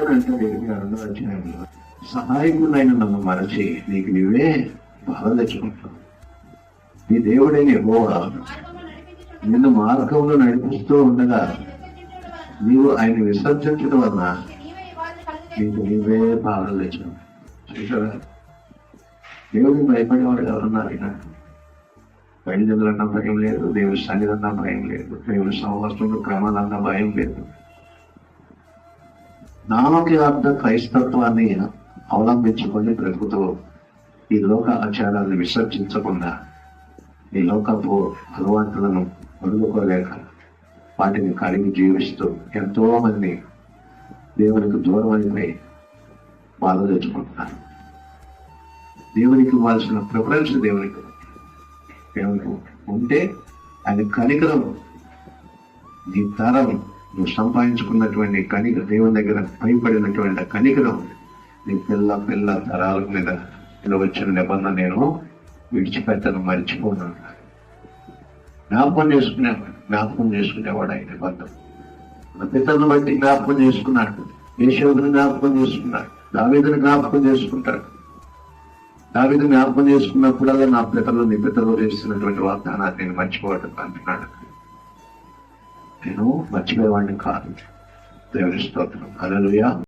దేవుడు అంటే 2వ అధ్యాయంలో సహాయకుడైన నన్ను మరచి నీకు నీవే బాధ తెచ్చుకుంటావు. నీ దేవుడైన యెహోవా నిన్ను మార్గంలో నడిపిస్తూ ఉండగా నీవు ఆయన విసర్జించడం వలన నీకు నీవే బాధలు తెచ్చుకుంటావు. దేవుడికి భయపడేవాడు ఎవరున్నారు? బయలుదేరులన్నా భయం లేదు, దేవుడి సన్నిధన్నా భయం లేదు, దేవుడి సంవత్సరంలో క్రమాలన్నా భయం లేదు. నామకార్థ క్రైస్తత్వాన్ని అవలంబించుకొని బ్రతుకుతూ ఈ లోక ఆచారాలను విసర్జించకుండా ఈ లోకపు అలవాట్లను వదులుకోలేక వాటిని కలిగి జీవిస్తూ ఎంతో మంది దేవునికి దూరం అయిపోయి బాధ తెచ్చుకుంటున్నారు. దేవునికి ఇవ్వాల్సిన ప్రిఫరెన్స్ దేవునికి ఉంటే అది కనికరం, నీ తరం నువ్వు సంపాదించుకున్నటువంటి దేవుని దగ్గర భయపడినటువంటి కనికరం నీ పిల్ల తరాల మీద వచ్చిన నిబంధన నేను విడిచిపెట్టను, మర్చిపోను. జ్ఞాపకం చేసుకునేవాడు ఆయన నిబంధన. మన పితలను బట్టి జ్ఞాపకం చేసుకున్నాడు, యేషోవును జ్ఞాపకం చేసుకున్నాడు, దావీదును జ్ఞాపకం చేసుకుంటాడు. దావీదు జ్ఞాపకం చేసుకున్నప్పుడల్లా నా పితరులు నీ పితరులు చేస్తున్నటువంటి వాగ్దానాన్ని నేను మర్చిపోవటం అంటున్నాడు. నేను మర్చిపోయేవాడిని కాదు. దేవుని స్తోత్రం. హల్లెలూయా.